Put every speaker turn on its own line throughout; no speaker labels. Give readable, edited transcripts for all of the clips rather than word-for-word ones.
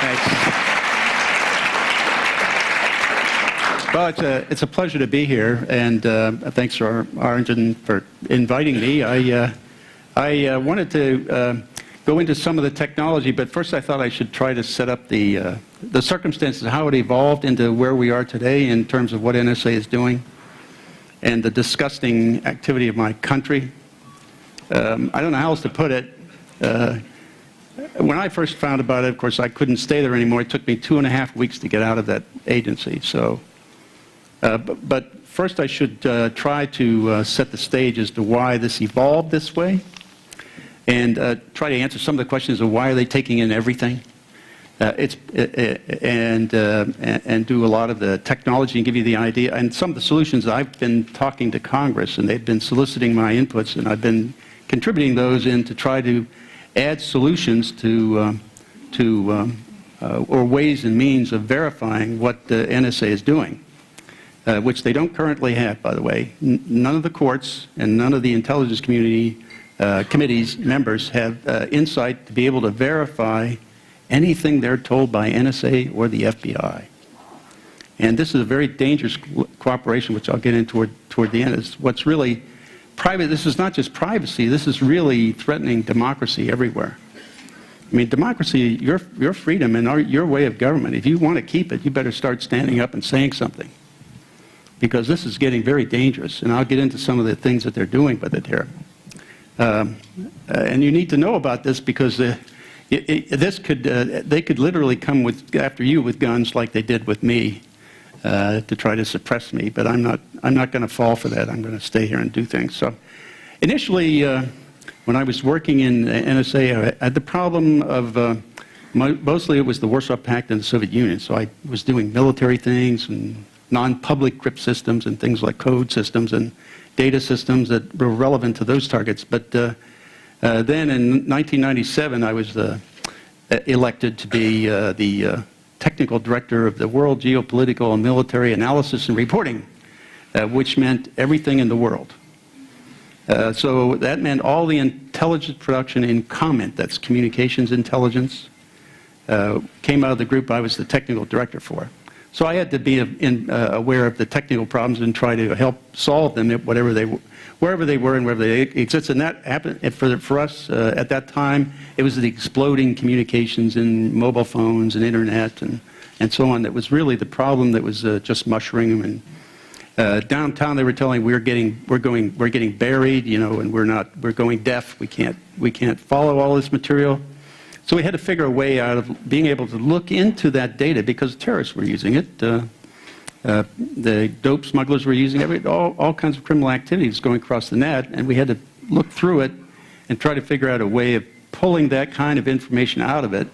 Thanks. Well, it's a pleasure to be here, and thanks to Arjun for inviting me. I wanted to go into some of the technology, but first I thought I should try to set up the circumstances, how it evolved into where we are today in terms of what NSA is doing and the disgusting activity of my country. I don't know how else to put it. When I first found about it, of course, I couldn't stay there anymore. It took me 2.5 weeks to get out of that agency. So, but first I should try to set the stage as to why this evolved this way, and try to answer some of the questions of why are they taking in everything, and do a lot of the technology and give you the idea. And some of the solutions, I've been talking to Congress, and they've been soliciting my inputs, and I've been contributing those in to try to add solutions to or ways and means of verifying what the NSA is doing, which they don't currently have, by the way. None of the courts and none of the intelligence community committees members have insight to be able to verify anything they're told by NSA or the FBI. And this is a very dangerous cooperation, which I'll get into toward the end. Is what's really private. This is not just privacy. This is really threatening democracy everywhere. I mean, democracy, your freedom and your way of government, if you want to keep it, you better start standing up and saying something, because this is getting very dangerous. And I'll get into some of the things that they're doing with it here. And you need to know about this, because they could literally come after you with guns like they did with me to try to suppress me. But I'm not going to fall for that. I'm going to stay here and do things. So initially, when I was working in NSA, I had the problem of mostly it was the Warsaw Pact and the Soviet Union. So I was doing military things and non-public crypt systems and things like code systems and data systems that were relevant to those targets. But then in 1997, I was elected to be the technical director of the World Geopolitical and Military Analysis and Reporting, which meant everything in the world. So that meant all the intelligence production in comment, that's communications intelligence, came out of the group I was the technical director for. So I had to be aware of the technical problems and try to help solve them wherever they were and wherever they exist. And that happened for us at that time. It was the exploding communications in mobile phones and internet and so on that was really the problem that was just mushrooming. And downtown they were telling we're getting buried, you know, and we're going deaf. We can't follow all this material. So we had to figure a way out of being able to look into that data, because terrorists were using it. The dope smugglers were using it. All kinds of criminal activities going across the net, and we had to look through it and try to figure out a way of pulling that kind of information out of it,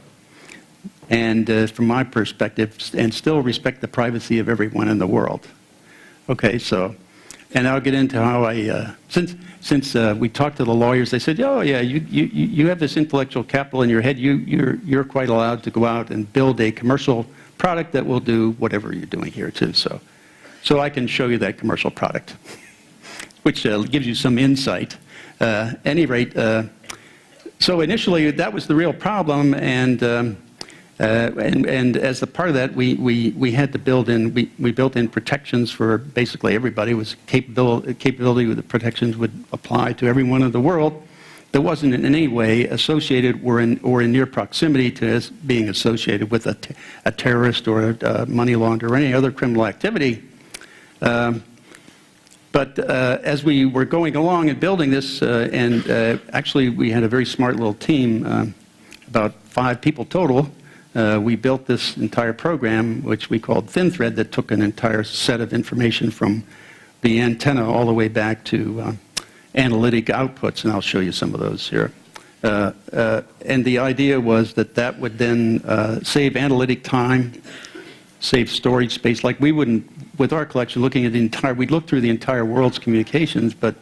and from my perspective, and still respect the privacy of everyone in the world. Okay, so, and I'll get into how I, since we talked to the lawyers, they said, oh yeah, you have this intellectual capital in your head, you're quite allowed to go out and build a commercial product that will do whatever you're doing here too. So I can show you that commercial product, which gives you some insight. At any rate, so initially that was the real problem, and as a part of that, we had to build in, we built in protections for basically everybody. It was capability with the protections would apply to everyone in the world that wasn't in any way associated or in near proximity to being associated with a terrorist or a money launderer or any other criminal activity. But as we were going along and building this, actually we had a very smart little team, about 5 people total. We built this entire program, which we called Thin Thread, that took an entire set of information from the antenna all the way back to analytic outputs, and I'll show you some of those here. And the idea was that would then save analytic time, save storage space. Like we wouldn't, with our collection, looking at the entire, we'd look through the entire world's communications, but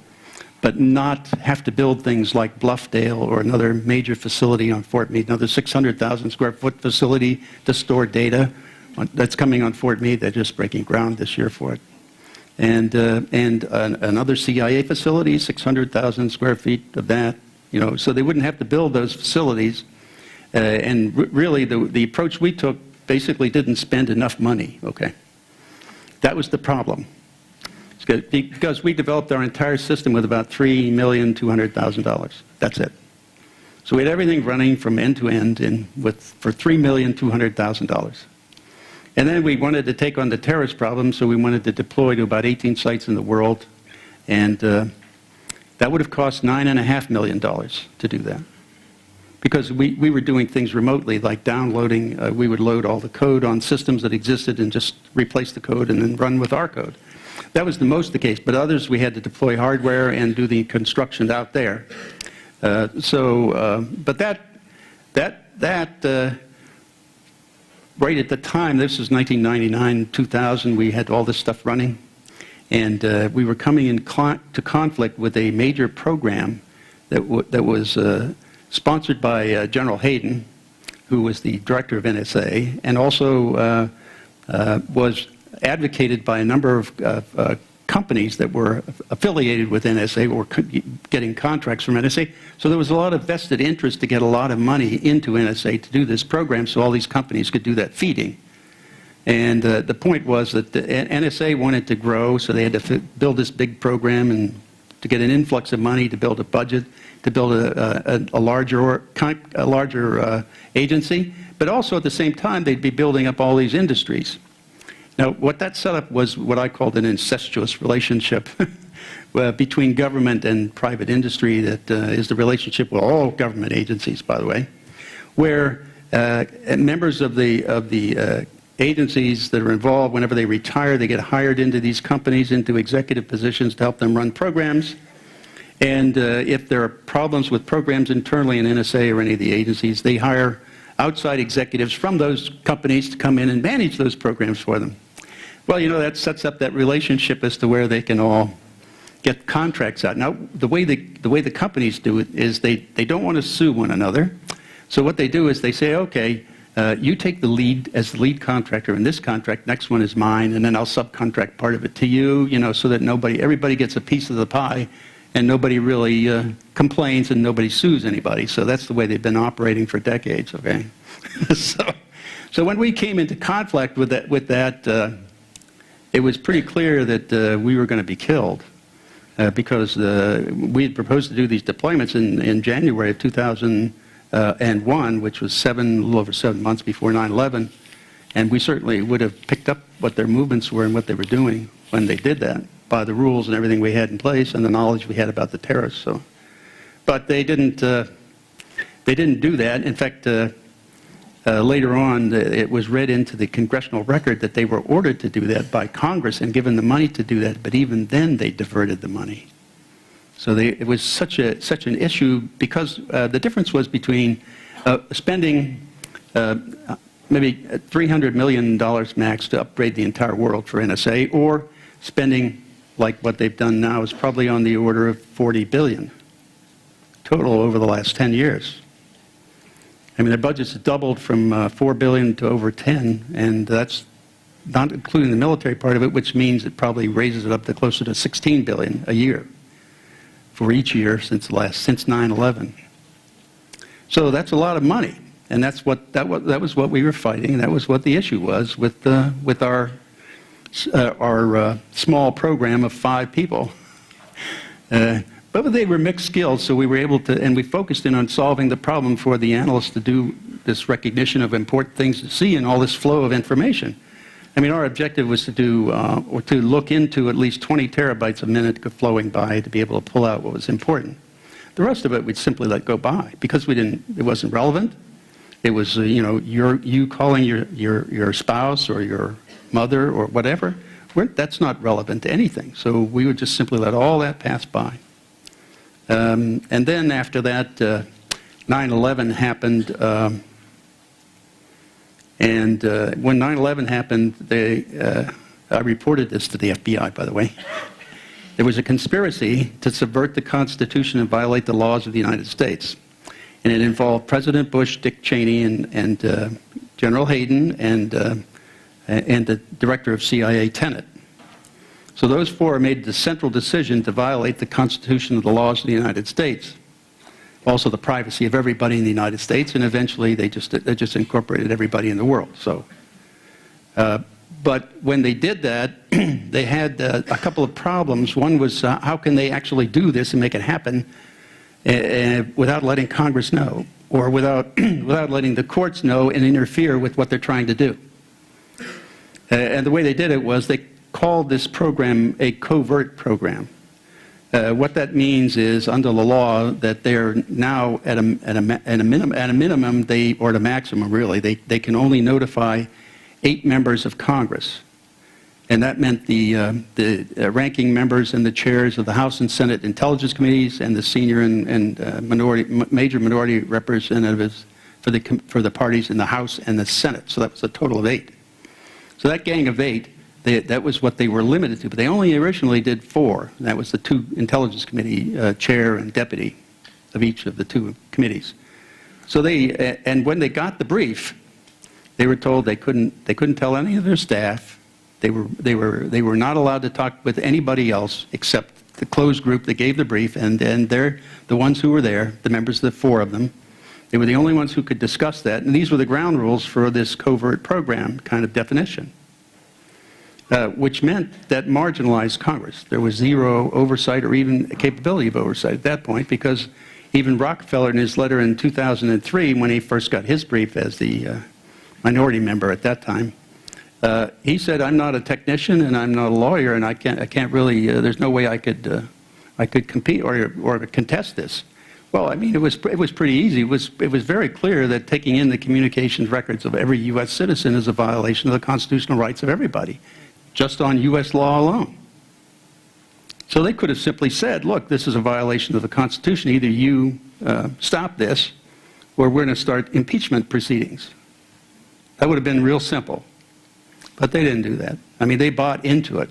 not have to build things like Bluffdale or another major facility on Fort Meade, another 600,000 square foot facility to store data that's coming on Fort Meade. They're just breaking ground this year for it. And another CIA facility, 600,000 square feet of that, you know, so they wouldn't have to build those facilities. Really, the approach we took basically didn't spend enough money, okay? That was the problem. Because we developed our entire system with about $3,200,000. That's it. So we had everything running from end to end for $3,200,000. And then we wanted to take on the terrorist problem, so we wanted to deploy to about 18 sites in the world. And that would have cost $9.5 million to do that. Because we were doing things remotely, like downloading. We would load all the code on systems that existed and just replace the code and then run with our code. That was the most the case, but others we had to deploy hardware and do the construction out there. But right at the time, this was 1999, 2000, we had all this stuff running, and we were coming into conflict with a major program that was sponsored by General Hayden, who was the director of NSA, and also was advocated by a number of companies that were affiliated with NSA or getting contracts from NSA. So there was a lot of vested interest to get a lot of money into NSA to do this program so all these companies could do that feeding. And the point was that the NSA wanted to grow, so they had to build this big program and to get an influx of money to build a budget, to build a larger agency. But also at the same time, they'd be building up all these industries. Now, what that set up was what I called an incestuous relationship between government and private industry that is the relationship with all government agencies, by the way, where members of the agencies that are involved, whenever they retire, they get hired into these companies, into executive positions to help them run programs. And if there are problems with programs internally in NSA or any of the agencies, they hire outside executives from those companies to come in and manage those programs for them. Well, you know, that sets up that relationship as to where they can all get contracts out. Now, the way the companies do it is they don't want to sue one another. So what they do is they say, okay, you take the lead as the lead contractor in this contract, next one is mine, and then I'll subcontract part of it to you, you know, so that everybody gets a piece of the pie and nobody really complains and nobody sues anybody. So that's the way they've been operating for decades, okay? So when we came into conflict with that, it was pretty clear that we were going to be killed because we had proposed to do these deployments in January of 2001, which was a little over 7 months before 9/11, and we certainly would have picked up what their movements were and what they were doing when they did that by the rules and everything we had in place and the knowledge we had about the terrorists. So, but they didn't do that. In fact, later on, it was read into the congressional record that they were ordered to do that by Congress and given the money to do that, but even then they diverted the money. So it was such an issue because the difference was between spending maybe $300 million max to upgrade the entire world for NSA, or spending, like what they've done now, is probably on the order of $40 billion total over the last 10 years. I mean, their budget's doubled from $4 billion to over 10, and that's not including the military part of it, which means it probably raises it up to closer to $16 billion a year for each year since 9/11. So that's a lot of money, and that was what we were fighting, and that was what the issue was with our small program of 5 people. But they were mixed skills, so we were able to, and we focused in on solving the problem for the analysts to do this recognition of important things to see and all this flow of information. I mean, our objective was to do, or to look into at least 20 terabytes a minute flowing by to be able to pull out what was important. The rest of it we'd simply let go by because it wasn't relevant. It was, you know, you calling your spouse or your mother or whatever. That's not relevant to anything. So we would just simply let all that pass by. And then after that, 9/11 happened, and when 9/11 happened, I reported this to the FBI, by the way. There was a conspiracy to subvert the Constitution and violate the laws of the United States. And it involved President Bush, Dick Cheney, and General Hayden, and the director of CIA, Tenet. So those 4 made the central decision to violate the Constitution of the laws of the United States. also the privacy of everybody in the United States, and eventually they just incorporated everybody in the world. So, but when they did that, they had a couple of problems. One was how can they actually do this and make it happen without letting Congress know, or without letting the courts know and interfere with what they're trying to do. And the way they did it was they called this program a covert program. What that means is, under the law, that they're now at a minimum, or at a maximum, really, they can only notify 8 members of Congress. And that meant the ranking members and the chairs of the House and Senate Intelligence Committees, and the senior and major minority representatives for the parties in the House and the Senate. So that was a total of 8. So that gang of 8, that was what they were limited to. But they only originally did 4. That was the 2 Intelligence Committee chair and deputy of each of the 2 committees. So and when they got the brief, they were told they couldn't tell any of their staff. They were not allowed to talk with anybody else except the closed group that gave the brief, and they're the ones who were there, the members, the 4 of them. They were the only ones who could discuss that, and these were the ground rules for this covert program kind of definition, which meant that marginalized Congress. There was zero oversight or even a capability of oversight at that point, because even Rockefeller, in his letter in 2003, when he first got his brief as the minority member at that time, he said, "I'm not a technician and I'm not a lawyer, and I can't really. There's no way I could compete or contest this." Well, I mean, it was pretty easy. It was very clear that taking in the communications records of every U.S. citizen is a violation of the constitutional rights of everybody, just on U.S. law alone. So they could have simply said, "Look, this is a violation of the Constitution. Either you stop this, or we're going to start impeachment proceedings." That would have been real simple. But they didn't do that. I mean, they bought into it.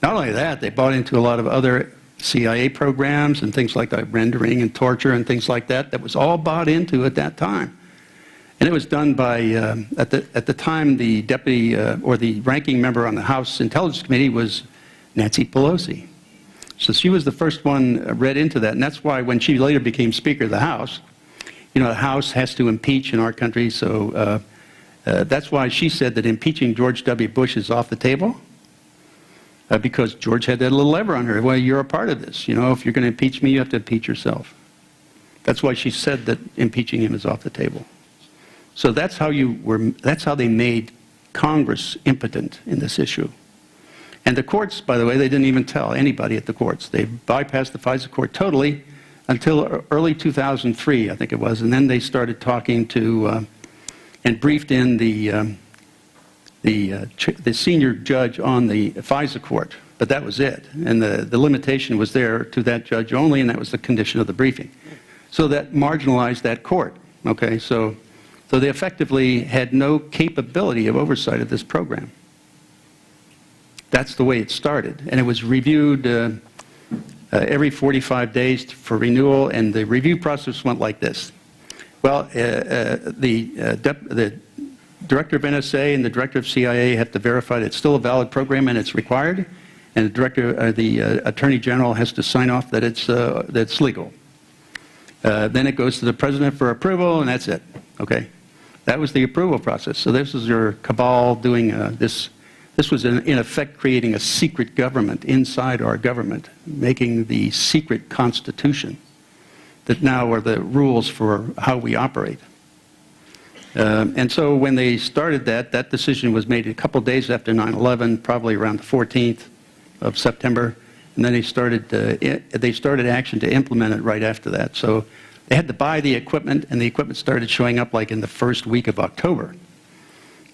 Not only that, they bought into a lot of other CIA programs and things like that, rendering and torture and things like that. That was all bought into at that time. And it was done by, at the time, the deputy or the ranking member on the House Intelligence Committee was Nancy Pelosi. So she was the first one read into that. And that's why when she later became Speaker of the House, you know, the House has to impeach in our country, so that's why she said that impeaching George W. Bush is off the table, because George had that little lever on her. Well, you're a part of this. You know, if you're going to impeach me, you have to impeach yourself. That's why she said that impeaching him is off the table. So that's how they made Congress impotent in this issue. And the courts, by the way, they didn't even tell anybody at the courts. They bypassed the FISA court totally until early 2003, I think it was, and then they started talking to and briefed in the senior judge on the FISA court, but that was it. And the limitation was there to that judge only, and that was the condition of the briefing. So that marginalized that court. Okay, so they effectively had no capability of oversight of this program. That's the way it started, and it was reviewed every 45 days for renewal, and the review process went like this. Well, the director of NSA and the director of CIA have to verify that it's still a valid program and it's required, and the attorney general has to sign off that it's legal. Then it goes to the president for approval, and that's it. Okay, that was the approval process. So this is your cabal doing this. This was in effect creating a secret government inside our government, making the secret constitution that now are the rules for how we operate. And so when they started that decision was made a couple days after 9/11, probably around the 14th of September, and then they started action to implement it right after that. So they had to buy the equipment, and the equipment started showing up like in the first week of October.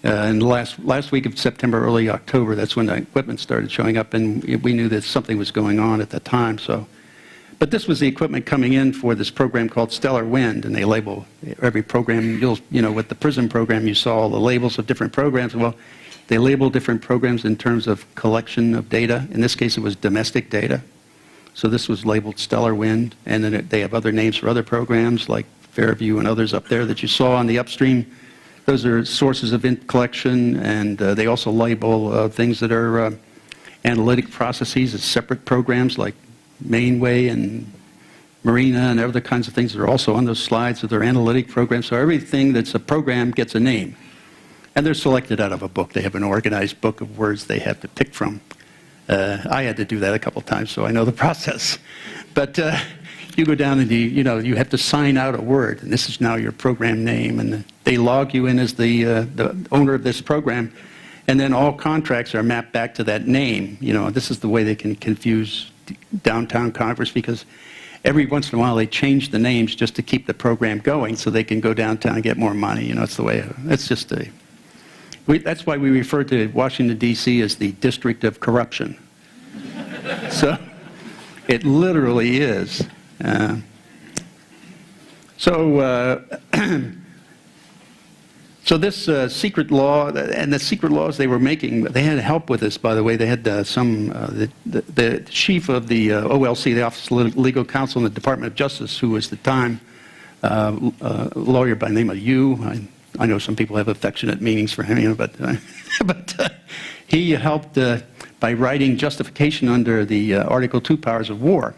In the last week of September, early October, that's when the equipment started showing up, and we knew that something was going on at the time. So. But this was the equipment coming in for this program called Stellar Wind, and they label every program. You know, with the PRISM program, you saw all the labels of different programs. Well, they label different programs in terms of collection of data. In this case, it was domestic data. So this was labeled Stellar Wind, and then they have other names for other programs like Fairview and others up there that you saw on the upstream. Those are sources of collection, and they also label things that are analytic processes as separate programs like Mainway and Marina and other kinds of things that are also on those slides of their analytic programs. So everything that's a program gets a name. And they're selected out of a book. They have an organized book of words they have to pick from. I had to do that a couple times, so I know the process. But you go down and you have to sign out a word, and this is now your program name, and they log you in as the owner of this program, and then all contracts are mapped back to that name. This is the way they can confuse downtown Congress, because every once in a while they change the names just to keep the program going, so they can go downtown and get more money. It's the way. It's just a. That's why we refer to Washington, D.C. as the District of Corruption. So it literally is. So this secret law, and the secret laws they were making, they had help with this, by the way. They had the chief of the OLC, the Office of Legal Counsel in the Department of Justice, who was at the time a lawyer by the name of Yu. I know some people have affectionate meanings for him, but he helped by writing justification under the Article 2 powers of war,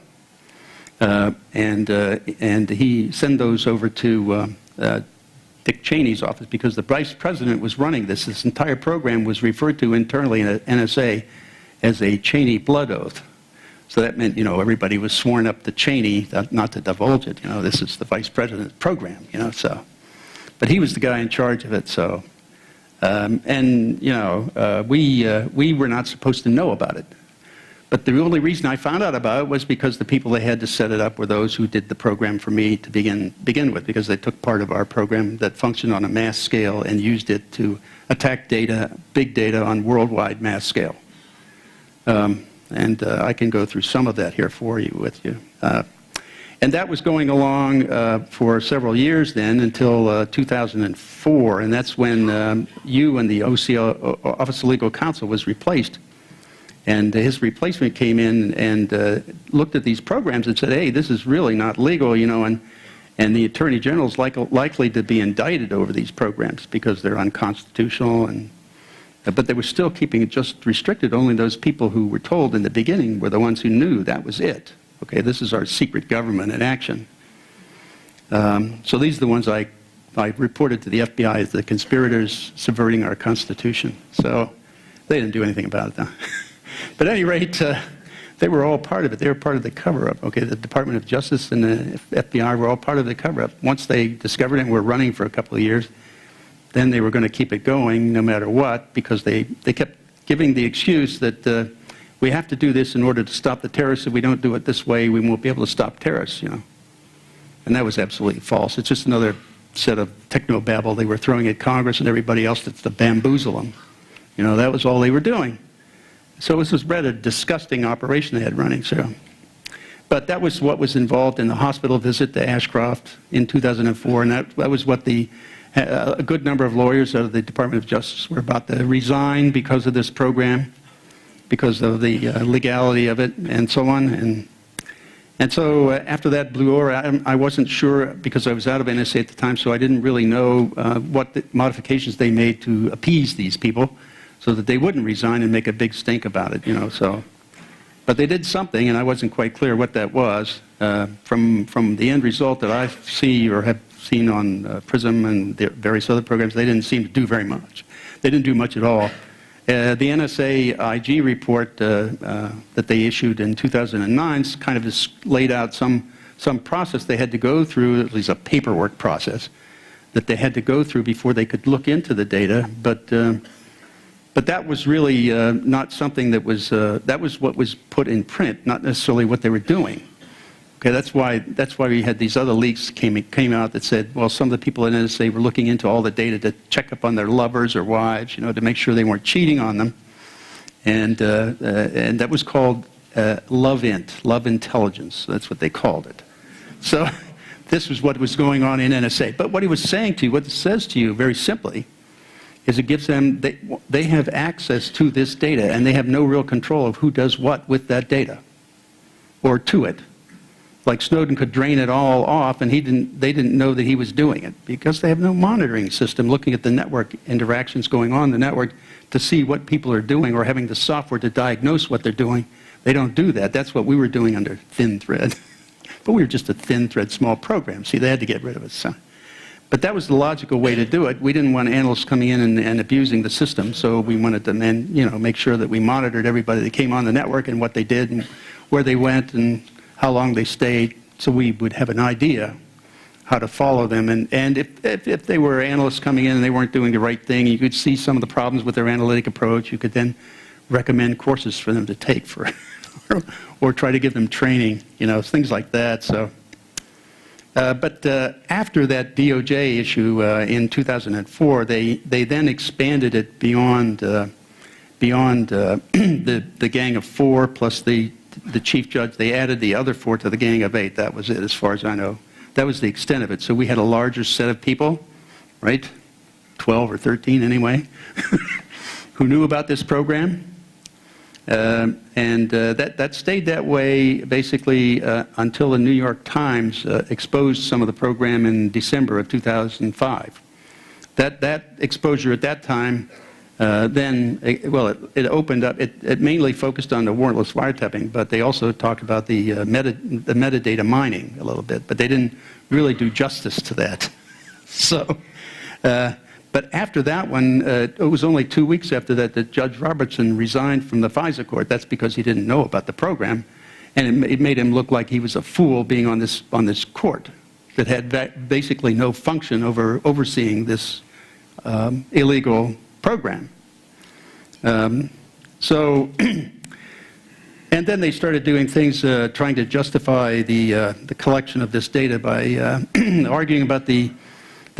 and he sent those over to Dick Cheney's office, because the vice president was running this. This entire program was referred to internally in the NSA as a Cheney blood oath. So that meant, everybody was sworn up to Cheney, not to divulge it. This is the vice president's program, so. But he was the guy in charge of it, so. We were not supposed to know about it. But the only reason I found out about it was because the people they had to set it up were those who did the program for me to begin with, because they took part of our program that functioned on a mass scale and used it to attack data, big data on worldwide mass scale. I can go through some of that here with you. And that was going along for several years then, until 2004, and that's when you and the OCL, Office of Legal Counsel, was replaced. And his replacement came in and looked at these programs and said, hey, this is really not legal, and the Attorney General is likely to be indicted over these programs because they're unconstitutional. But they were still keeping it just restricted. Only those people who were told in the beginning were the ones who knew that was it. Okay, this is our secret government in action. So these are the ones I reported to the FBI as the conspirators subverting our Constitution. So they didn't do anything about it, though. But at any rate, they were all part of it. They were part of the cover-up. Okay, the Department of Justice and the FBI were all part of the cover-up. Once they discovered it and were running for a couple of years, then they were going to keep it going no matter what, because they kept giving the excuse that we have to do this in order to stop the terrorists. If we don't do it this way, we won't be able to stop terrorists, And that was absolutely false. It's just another set of technobabble they were throwing at Congress and everybody else to bamboozle them. That was all they were doing. So this was rather a disgusting operation they had running. But that was what was involved in the hospital visit to Ashcroft in 2004, and that was what a good number of lawyers out of the Department of Justice were about to resign because of this program, because of the legality of it, and so on. And so after that blew over, I wasn't sure, because I was out of NSA at the time, so I didn't really know what the modifications they made to appease these people so that they wouldn't resign and make a big stink about it, so. But they did something, and I wasn't quite clear what that was. From the end result that I see or have seen on PRISM and the various other programs, they didn't seem to do very much. They didn't do much at all. The NSA IG report that they issued in 2009 kind of just laid out some process they had to go through, at least a paperwork process, that they had to go through before they could look into the data. But that was really not something that was what was put in print, not necessarily what they were doing. Okay, that's why we had these other leaks came out that said, well, some of the people in NSA were looking into all the data to check up on their lovers or wives, to make sure they weren't cheating on them, and that was called love intelligence. That's what they called it. So this was what was going on in NSA. But what he was saying to you, what it says to you, very simply, is it gives them, they have access to this data, and they have no real control of who does what with that data, or to it. Like Snowden could drain it all off, and they didn't know that he was doing it, because they have no monitoring system looking at the network interactions going on in the network to see what people are doing, or having the software to diagnose what they're doing. They don't do that. That's what we were doing under thin thread. but we were just a thin thread small program. See, they had to get rid of us. So. But that was the logical way to do it. We didn't want analysts coming in and abusing the system, so we wanted to then, make sure that we monitored everybody that came on the network and what they did and where they went and how long they stayed, so we would have an idea how to follow them. And if they were analysts coming in and they weren't doing the right thing, you could see some of the problems with their analytic approach. You could then recommend courses for them to take or try to give them training, things like that. So. But after that DOJ issue in 2004, they then expanded it beyond the gang of 4 plus the chief judge. They added the other 4 to the gang of 8. That was it, as far as I know. That was the extent of it. So we had a larger set of people, right? 12 or 13 anyway, who knew about this program. That stayed that way basically until the New York Times exposed some of the program in December of 2005. That exposure at that time it opened up. It mainly focused on the warrantless wiretapping, but they also talked about the metadata mining a little bit, but they didn't really do justice to that. So. But after that one, it was only 2 weeks after that Judge Robertson resigned from the FISA court. That's because he didn't know about the program, and it made him look like he was a fool being on this court that had basically no function over overseeing this illegal program. And then they started doing things trying to justify the collection of this data by arguing about the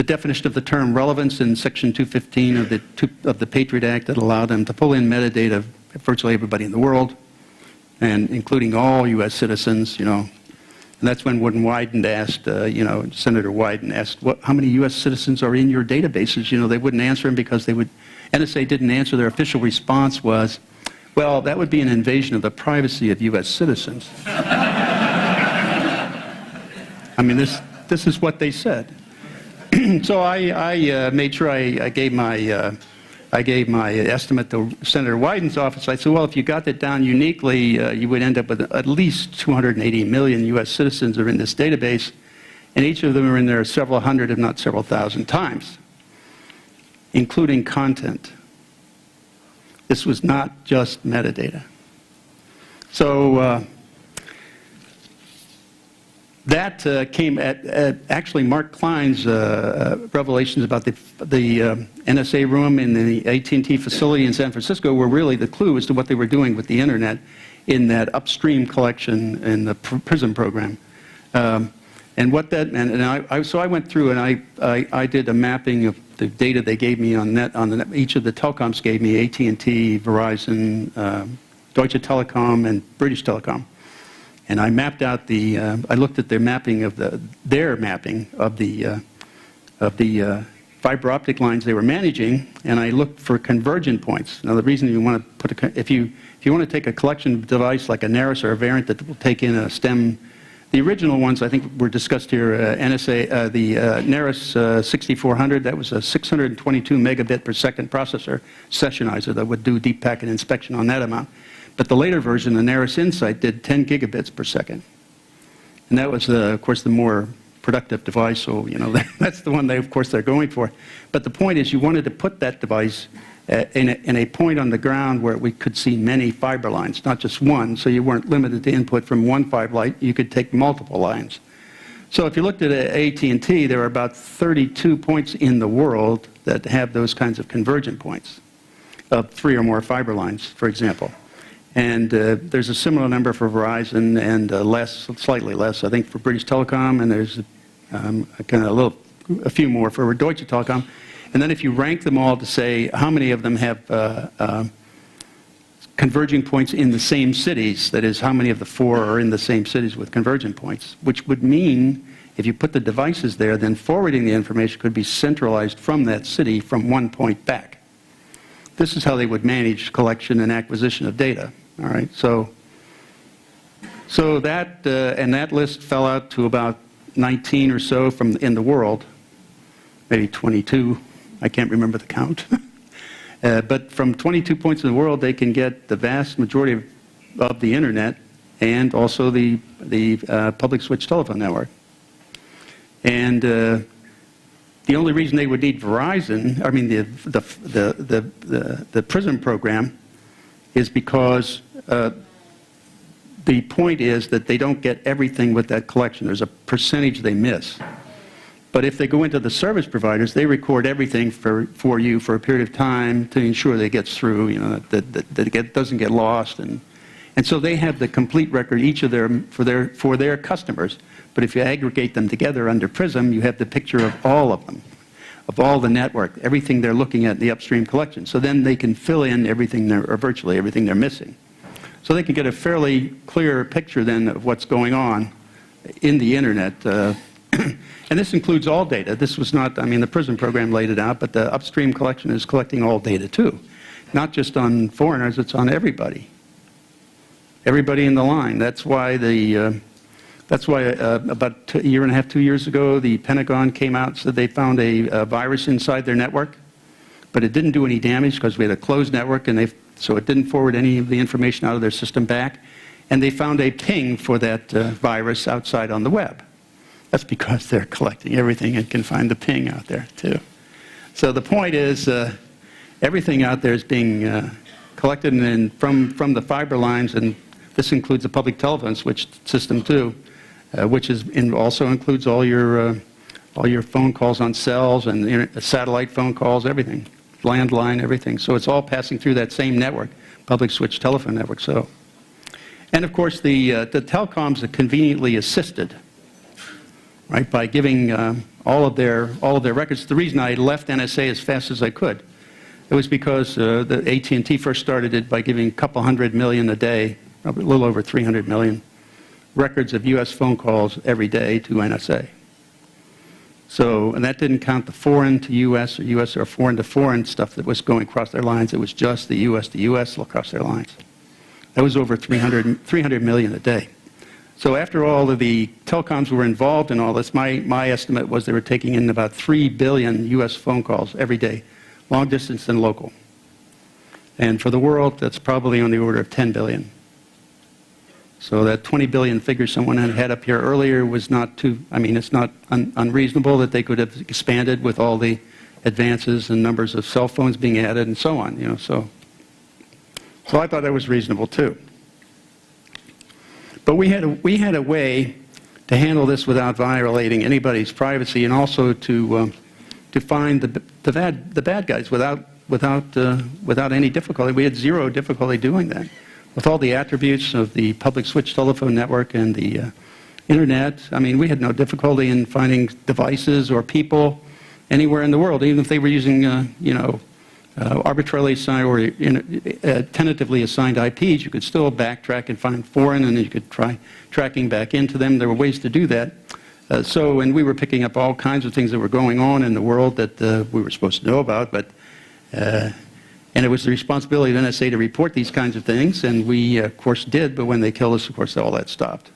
definition of the term relevance in Section 215 of the Patriot Act that allowed them to pull in metadata of virtually everybody in the world, and including all U.S. citizens, And that's when Wyden asked, Senator Wyden asked, how many U.S. citizens are in your databases? They wouldn't answer him because NSA didn't answer. Their official response was, well, that would be an invasion of the privacy of U.S. citizens. I mean, this is what they said. So I made sure I gave my estimate to Senator Wyden's office. I said, well, if you got that down uniquely, you would end up with at least 280 million U.S. citizens are in this database, and each of them are in there several hundred, if not several thousand times, including content. This was not just metadata. So that came at actually Mark Klein's revelations about the NSA room in the AT&T facility in San Francisco were really the clue as to what they were doing with the internet in that upstream collection in the PRISM program. And what that meant, and so I went through and I did a mapping of the data they gave me on net. Each of the telecoms gave me AT&T, Verizon, Deutsche Telekom, and British Telecom. And I mapped out I looked at their mapping of the fiber optic lines they were managing, and I looked for convergent points. Now, the reason you want to put if you want to take a collection device like a NARIS or a variant that will take in a stem, the original ones I think were discussed here. NSA, the NARIS 6400, that was a 622 megabit per second processor sessionizer that would do deep packet inspection on that amount. But the later version, the NARIS Insight, did 10 gigabits per second. And that was, of course, the more productive device, so, that's the one they're going for. But the point is, you wanted to put that device in a point on the ground where we could see many fiber lines, not just one, so you weren't limited to input from one fiber line, you could take multiple lines. So if you looked at AT&T, there are about 32 points in the world that have those kinds of convergent points of 3 or more fiber lines, for example. And there's a similar number for Verizon and slightly less, I think, for British Telecom, and there's a few more for Deutsche Telekom. And then if you rank them all to say how many of them have converging points in the same cities, that is, how many of the 4 are in the same cities with convergent points, which would mean if you put the devices there, then forwarding the information could be centralized from that city from one point back. This is how they would manage collection and acquisition of data. All right, so that and that list fell out to about 19 or so in the world, maybe 22. I can't remember the count. But from 22 points in the world, they can get the vast majority of the internet and also the public switch telephone network. And the only reason they would need Verizon, I mean the PRISM program, is because the point is that they don't get everything with that collection. There's a percentage they miss. But if they go into the service providers, they record everything for you for a period of time to ensure that it gets through, you know, that it doesn't get lost. And so they have the complete record, each of for their customers. But if you aggregate them together under PRISM, you have the picture of all of them, of all the network, everything they're looking at in the upstream collection. So then they can fill in everything, or virtually everything they're missing. So they can get a fairly clear picture then of what's going on in the internet. And this includes all data. This was not, I mean, the PRISM program laid it out, but the upstream collection is collecting all data too. Not just on foreigners, it's on everybody. Everybody in the line. That's why about a year and a half, 2 years ago, the Pentagon came out and said they found a virus inside their network, but it didn't do any damage because we had a closed network, and so it didn't forward any of the information out of their system back. And they found a ping for that virus outside on the web. That's because they're collecting everything and can find the ping out there too. So the point is, everything out there is being collected and from the fiber lines, and this includes the public telephone switch system too, which also includes all your phone calls on cells and satellite phone calls, everything, landline, everything. So it's all passing through that same network, public switch telephone network. So, and of course the telecoms are conveniently assisted, right, by giving all of their records. The reason I left NSA as fast as I could, it was because the AT&T first started it by giving a couple 100 million a day, probably a little over 300 million records of U.S. phone calls every day to NSA. So, and that didn't count the foreign to U.S. or foreign to foreign stuff that was going across their lines. It was just the U.S. to U.S. across their lines. That was over 300 million a day. So after all of the telecoms were involved in all this, my estimate was they were taking in about 3 billion U.S. phone calls every day, long distance and local. And for the world, that's probably on the order of 10 billion. So that 20 billion figure someone had up here earlier was not too, I mean, it's not unreasonable that they could have expanded with all the advances and numbers of cell phones being added and so on, you know, so I thought that was reasonable too. But we had a way to handle this without violating anybody's privacy, and also to find the bad guys without any difficulty. We had zero difficulty doing that. With all the attributes of the public switch telephone network and the internet, I mean, we had no difficulty in finding devices or people anywhere in the world, even if they were using, you know, arbitrarily assigned or tentatively assigned IPs. You could still backtrack and find foreign, and then you could try tracking back into them. There were ways to do that. And we were picking up all kinds of things that were going on in the world that we were supposed to know about, but and it was the responsibility of NSA to report these kinds of things, and we, of course, did, but when they killed us, of course, all that stopped.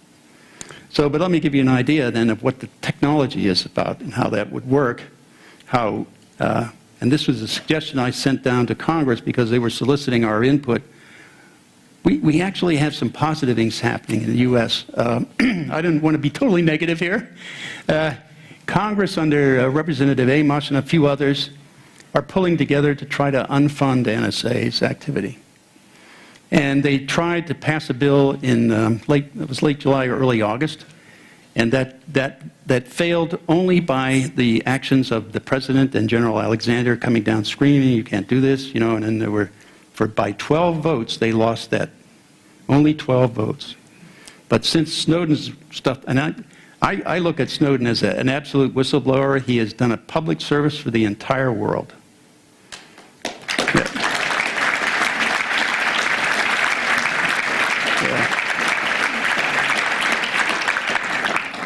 So, but let me give you an idea, then, of what the technology is about and how that would work, and this was a suggestion I sent down to Congress because they were soliciting our input. We actually have some positive things happening in the U.S. I didn't want to be totally negative here. Congress, under Representative Amos and a few others, are pulling together to try to unfund NSA's activity. And they tried to pass a bill in it was late July or early August, and that failed only by the actions of the President and General Alexander coming down screaming, "You can't do this," you know, and then there were, by 12 votes, they lost that. Only 12 votes. But since Snowden's stuff, and I look at Snowden as an absolute whistleblower. He has done a public service for the entire world.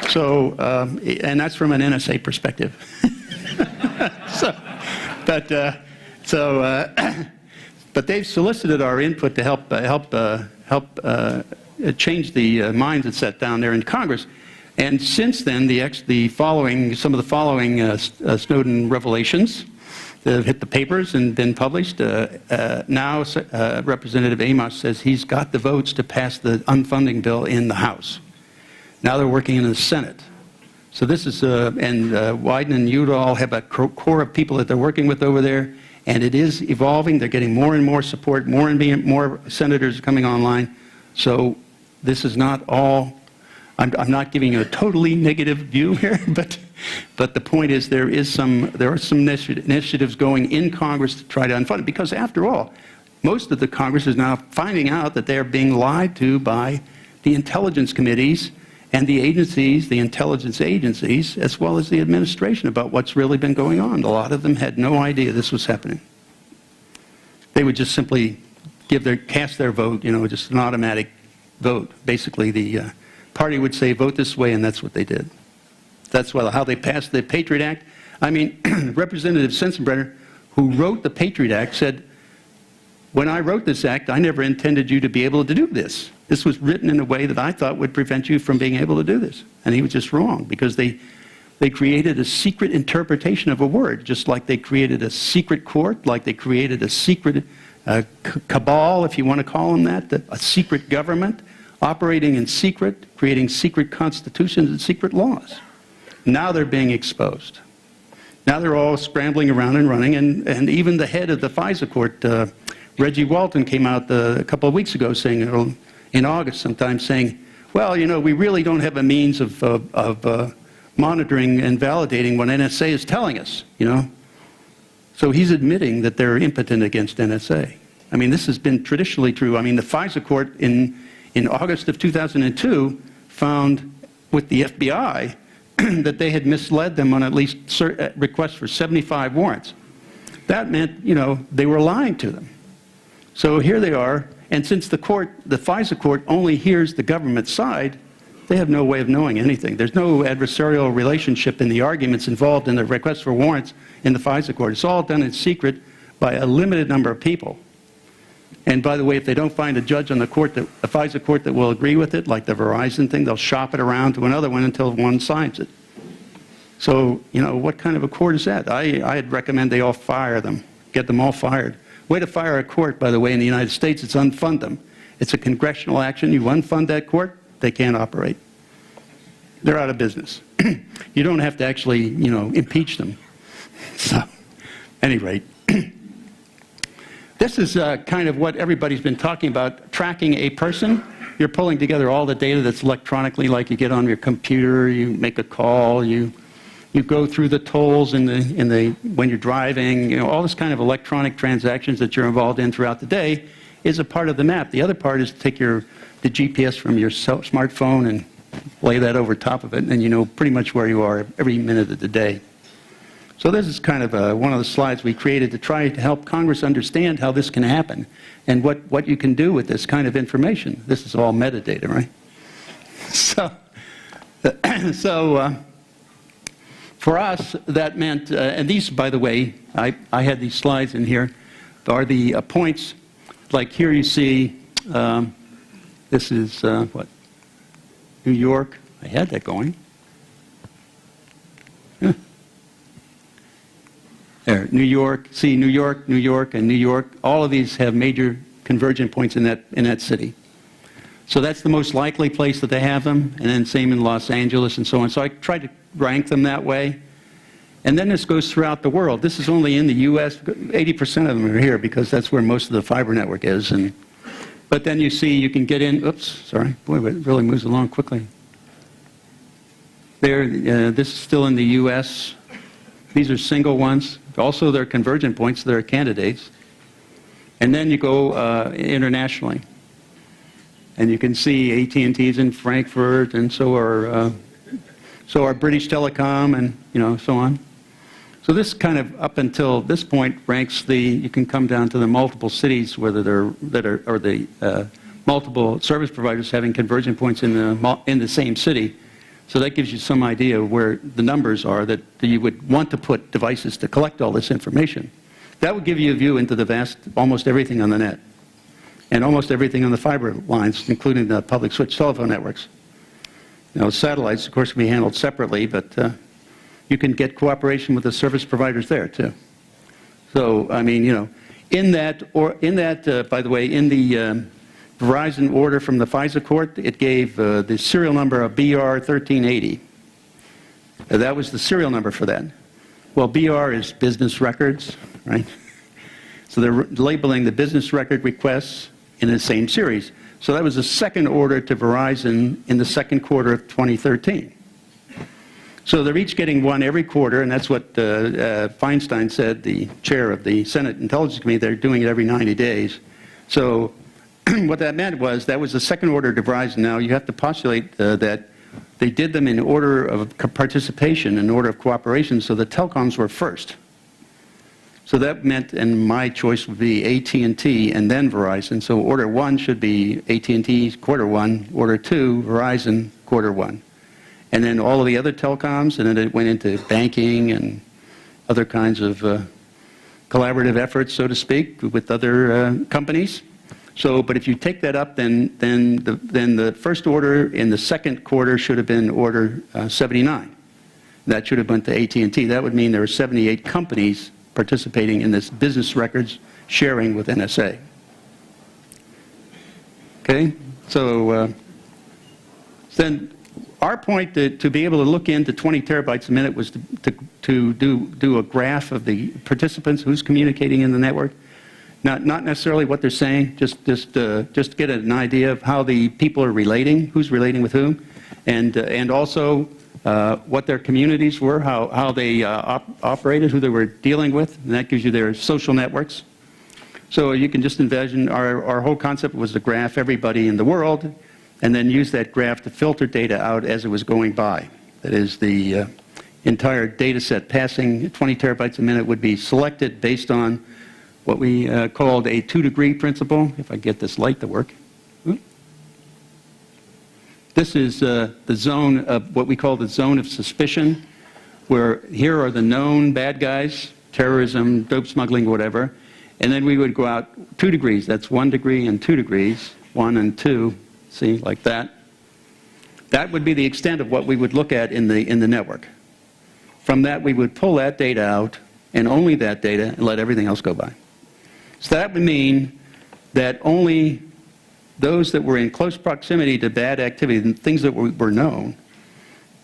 So, and that's from an NSA perspective. But they've solicited our input to help change the mindset down there in Congress. And since then, some of the following Snowden revelations that have hit the papers and been published. Now Representative Amos says he's got the votes to pass the unfunding bill in the House. Now they're working in the Senate. So this is, and Wyden and Udall have a core of people that they're working with over there, and it is evolving. They're getting more and more support, more and more senators coming online. So this is not all, I'm not giving you a totally negative view here, but the point is there are some initiatives going in Congress to try to unfund it, because after all, most of the Congress is now finding out that they're being lied to by the intelligence committees and the agencies, the intelligence agencies, as well as the administration about what's really been going on. A lot of them had no idea this was happening. They would just simply cast their vote, just an automatic vote. Basically, the party would say, vote this way, and that's what they did. That's how they passed the Patriot Act. I mean, Representative Sensenbrenner, who wrote the Patriot Act, said, when I wrote this act, I never intended you to be able to do this. This was written in a way that I thought would prevent you from being able to do this. And he was just wrong, because they created a secret interpretation of a word, just like they created a secret court, like they created a secret cabal, if you want to call them that, a secret government, operating in secret, creating secret constitutions and secret laws. Now they're being exposed. Now they're all scrambling around and running, and even the head of the FISA court, Reggie Walton, came out a couple of weeks ago saying, in August sometime, saying, well, we really don't have a means of monitoring and validating what NSA is telling us, So he's admitting that they're impotent against NSA. I mean, this has been traditionally true. I mean, the FISA court in August of 2002 found with the FBI that they had misled them on at least requests for 75 warrants. That meant, they were lying to them. So here they are, and since the FISA court only hears the government side, they have no way of knowing anything. There's no adversarial relationship in the arguments involved in the request for warrants in the FISA court. It's all done in secret by a limited number of people. And by the way, if they don't find a judge on the FISA court that will agree with it, like the Verizon thing, they'll shop it around to another one until one signs it. So, what kind of a court is that? I'd recommend they all fire them, get them all fired. Way to fire a court, by the way, in the United States, it's unfund them. It's a congressional action. You unfund that court, they can't operate. They're out of business. You don't have to actually, impeach them. So, at any rate, this is kind of what everybody's been talking about, tracking a person. You're pulling together all the data that's electronically, like you get on your computer, you make a call, you go through the tolls when you're driving, all this kind of electronic transactions that you're involved in throughout the day is a part of the map. The other part is to take the GPS from your smartphone and lay that over top of it, and then you know pretty much where you are every minute of the day. So this is kind of one of the slides we created to try to help Congress understand how this can happen and what you can do with this kind of information. This is all metadata, right? So for us, that meant, and these, by the way, I had these slides in here, are the points, like here you see, this is, what, New York. I had that going. Yeah. There, New York, see New York, New York, and New York. All of these have major convergent points in that city. So that's the most likely place that they have them, and then same in Los Angeles and so on. So I tried to rank them that way. And then this goes throughout the world. This is only in the U.S. 80% of them are here because that's where most of the fiber network is. But then you see you can get in, oops, sorry, boy, it really moves along quickly. There, this is still in the U.S. These are single ones. Also, they're convergent points, they're candidates. And then you go internationally. And you can see AT&T's in Frankfurt, and so are British Telecom, and so on. So this kind of, up until this point, ranks you can come down to the multiple cities, whether the multiple service providers having convergent points in the same city. So that gives you some idea of where the numbers are that you would want to put devices to collect all this information. That would give you a view into the almost everything on the net, and almost everything on the fiber lines, including the public switch telephone networks. Satellites, of course, can be handled separately, but you can get cooperation with the service providers there, too. So, I mean, you know, by the way, in the Verizon order from the FISA court, it gave the serial number of BR 1380. That was the serial number for that. Well, BR is business records, right? So they're labeling the business record requests in the same series. So that was the second order to Verizon in the second quarter of 2013. So they're each getting one every quarter, and that's what Feinstein said, the chair of the Senate Intelligence Committee. They're doing it every 90 days. So what that meant was that was the second order to Verizon. Now you have to postulate that they did them in order of participation, in order of cooperation, so the telecoms were first. So that meant, and my choice would be AT&T and then Verizon. So order one should be AT&T quarter one, order two, Verizon quarter one. And then all of the other telecoms, and then it went into banking and other kinds of collaborative efforts, so to speak, with other companies. So, but if you take that up, then the first order in the second quarter should have been order 79. That should have went to AT&T. That would mean there were 78 companies participating in this business records sharing with NSA. Okay, so then our point to be able to look into 20 terabytes a minute was to do a graph of the participants, who's communicating in the network. Not necessarily what they're saying, just get an idea of how the people are relating, who's relating with whom, and also what their communities were, how they operated, who they were dealing with, and that gives you their social networks. So you can just envision our whole concept was to graph everybody in the world, and then use that graph to filter data out as it was going by. That is, the entire data set passing 20 terabytes a minute would be selected based on what we called a 2-degree principle, if I get this light to work. This is the zone of what we call the zone of suspicion, where here are the known bad guys, terrorism, dope smuggling, whatever, and then we would go out 2 degrees. That's 1 degree and 2 degrees, 1 and 2, see, like that. That would be the extent of what we would look at in the network. From that, we would pull that data out, and only that data, and let everything else go by. So that would mean that only those that were in close proximity to bad activity, and things that were known,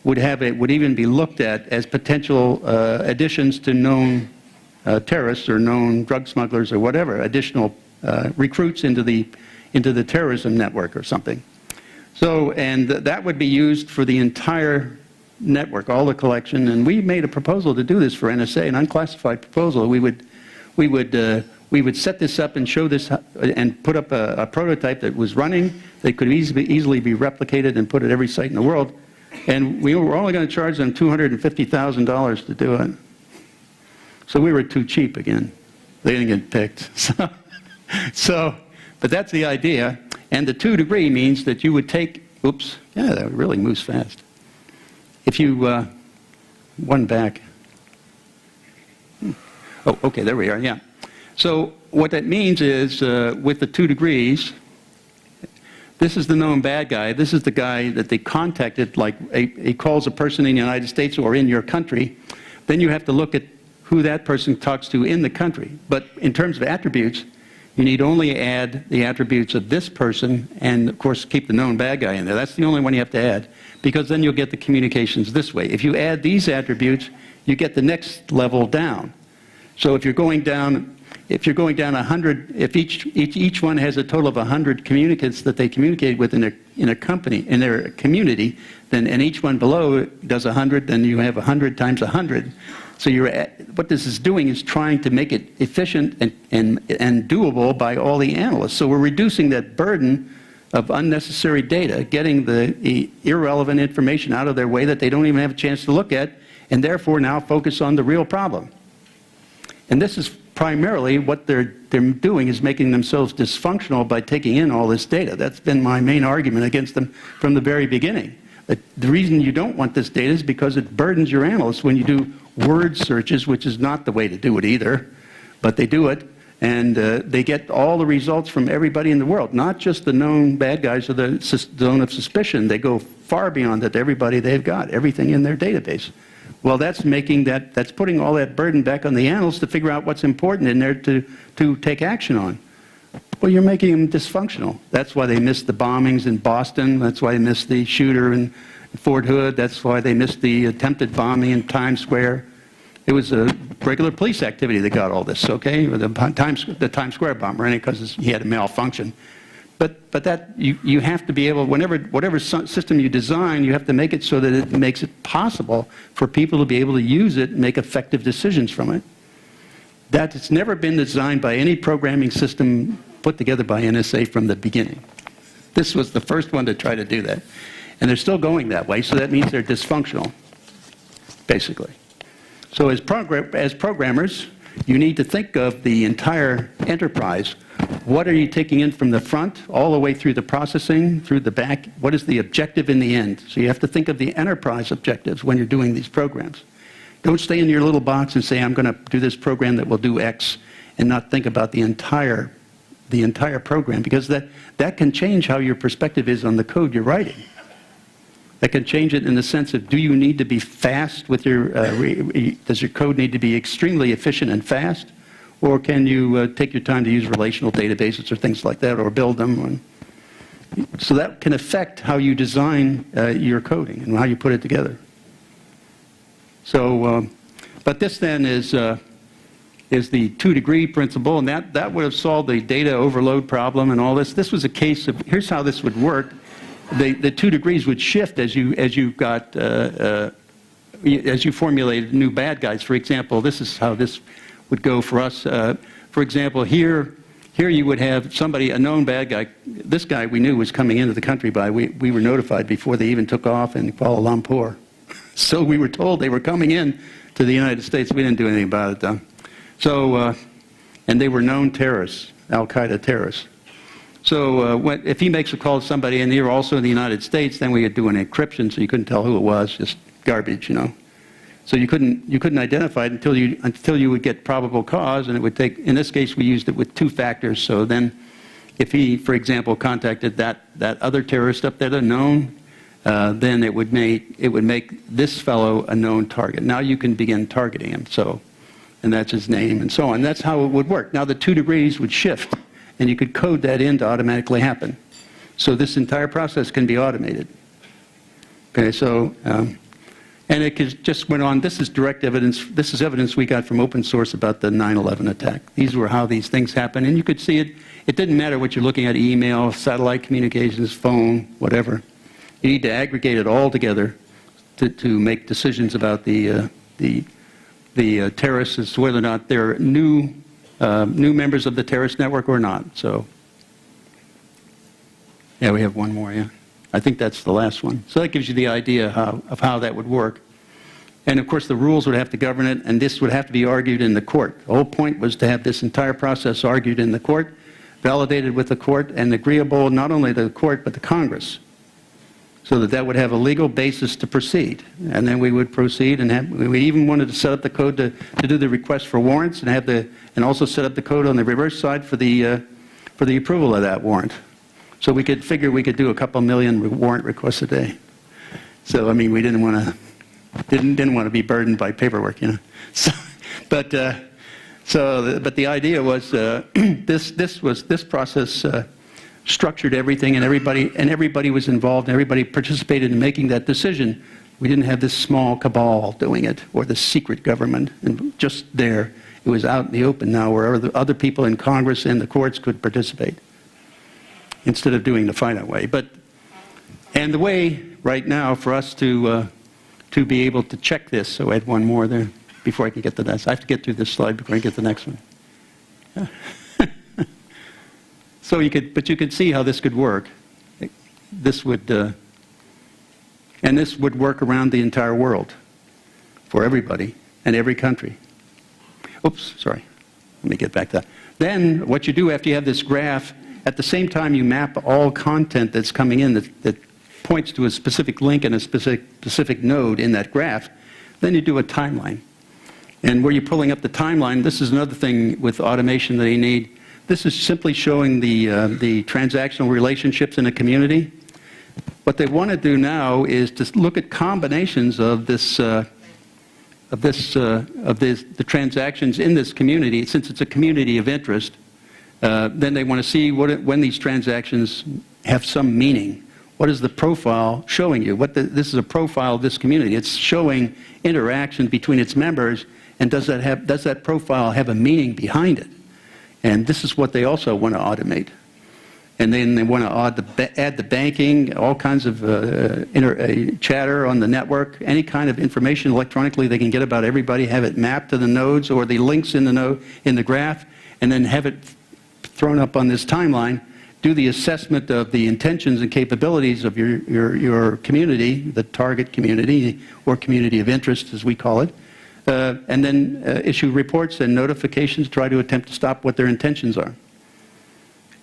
would even be looked at as potential additions to known terrorists or known drug smugglers or whatever, additional recruits into the terrorism network or something. So, and that would be used for the entire network, all the collection, and we made a proposal to do this for NSA, an unclassified proposal. We would set this up and show this and put up a prototype that was running, that could easily be replicated and put at every site in the world. And we were only going to charge them $250,000 to do it. So we were too cheap again. They didn't get picked. But that's the idea. And the 2-degree means that you would take, oops, yeah, that really moves fast. If you, one back. Oh, okay, there we are, yeah. So what that means is, with the 2 degrees, this is the known bad guy. This is the guy that they contacted, like he calls a person in the United States or in your country. Then you have to look at who that person talks to in the country. But in terms of attributes, you need only add the attributes of this person and, of course, keep the known bad guy in there. That's the only one you have to add, because then you'll get the communications this way. If you add these attributes, you get the next level down. So if you're going down 100, if each one has a total of 100 communicants that they communicate with in a company, in their community, then, and each one below does 100, then you have 100 times 100. So what this is doing is trying to make it efficient and doable by all the analysts. So we're reducing that burden of unnecessary data, getting the irrelevant information out of their way that they don't even have a chance to look at, and therefore now focus on the real problem. And this is primarily what they're doing, is making themselves dysfunctional by taking in all this data. That's been my main argument against them from the very beginning. The reason you don't want this data is because it burdens your analysts when you do word searches, which is not the way to do it either, but they do it, and they get all the results from everybody in the world, not just the known bad guys or the zone of suspicion. They go far beyond that to everybody they've got, everything in their database. Well, that's putting all that burden back on the analysts to figure out what's important in there to take action on. Well, you're making them dysfunctional. That's why they missed the bombings in Boston. That's why they missed the shooter in Fort Hood. That's why they missed the attempted bombing in Times Square. It was a regular police activity that got all this, okay? The Times Square bomber, right? Because he had a malfunction. But that you have to be able, whatever system you design, you have to make it so that it makes it possible for people to be able to use it and make effective decisions from it. That it's never been designed by any programming system put together by NSA from the beginning. This was the first one to try to do that. And they're still going that way, so that means they're dysfunctional, basically. So as programmers, you need to think of the entire enterprise. What are you taking in from the front, all the way through the processing, through the back? What is the objective in the end? So you have to think of the enterprise objectives when you're doing these programs. Don't stay in your little box and say, I'm going to do this program that will do X, and not think about the entire program, because that can change how your perspective is on the code you're writing. That can change it in the sense of, do you need to be fast with your, does your code need to be extremely efficient and fast? Or can you take your time to use relational databases or things like that, or build them? So that can affect how you design your coding and how you put it together. So, but this then is the 2-degree principle, and that would have solved the data overload problem and all this. This was a case of, here's how this would work. The 2 degrees would shift as you formulated new bad guys. For example, this is how this would go for us. For example, here you would have somebody, a known bad guy. This guy we knew was coming into the country we were notified before they even took off in Kuala Lumpur. So we were told they were coming in to the United States. We didn't do anything about it though. So, and they were known terrorists, Al-Qaeda terrorists. So if he makes a call to somebody and they're also in the United States, then we would do an encryption so you couldn't tell who it was, just garbage, you know. So you couldn't identify it until you would get probable cause, and it would take, in this case we used it with 2 factors. So then if he, for example, contacted that other terrorist up there, the known, then it would make this fellow a known target. Now you can begin targeting him, so, and that's his name and so on. That's how it would work. Now the 2 degrees would shift, and you could code that in to automatically happen. So this entire process can be automated. Okay, so, and it just went on. This is direct evidence. This is evidence we got from open source about the 9/11 attack. These were how these things happen, and you could see it. It didn't matter what you're looking at, email, satellite communications, phone, whatever. You need to aggregate it all together to make decisions about the terrorists as to whether or not they're new members of the terrorist network or not. So, yeah, we have one more, yeah. I think that's the last one. So that gives you the idea of how that would work. And of course the rules would have to govern it, and this would have to be argued in the court. The whole point was to have this entire process argued in the court, validated with the court, and agreeable not only to the court but to Congress, so that would have a legal basis to proceed. And then we would proceed, and we even wanted to set up the code to do the request for warrants, and also set up the code on the reverse side for the approval of that warrant. So we could figure we could do a couple million warrant requests a day. So I mean, we didn't want to be burdened by paperwork, you know. So, but the idea was this process structured everything, and everybody was involved, and everybody participated in making that decision. We didn't have this small cabal doing it, or the secret government, and just there. It was out in the open now, where other people in Congress and the courts could participate, instead of doing the finite way. And the way right now for us to be able to check this, so add one more there before I can get to this. I have to get through this slide before I get to the next one. Yeah. So you could see how this could work. This would, and this would work around the entire world for everybody and every country. Oops, sorry. Let me get back to that. Then what you do after you have this graph, at the same time you map all content that's coming in that points to a specific link and a specific node in that graph, then you do a timeline. And where you're pulling up the timeline, this is another thing with automation that you need. This is simply showing the transactional relationships in a community. What they want to do now is to look at combinations of this the transactions in this community, since it's a community of interest, then they want to see when these transactions have some meaning. What is the profile showing you? This is a profile of this community. It's showing interaction between its members, and does that profile have a meaning behind it? And this is what they also want to automate. And then they want to add the banking, all kinds of chatter on the network, any kind of information electronically they can get about everybody, have it mapped to the nodes or the links in the graph, and then have it thrown up on this timeline. Do the assessment of the intentions and capabilities of your community, the target community, or community of interest, as we call it, and then issue reports and notifications, try to attempt to stop what their intentions are.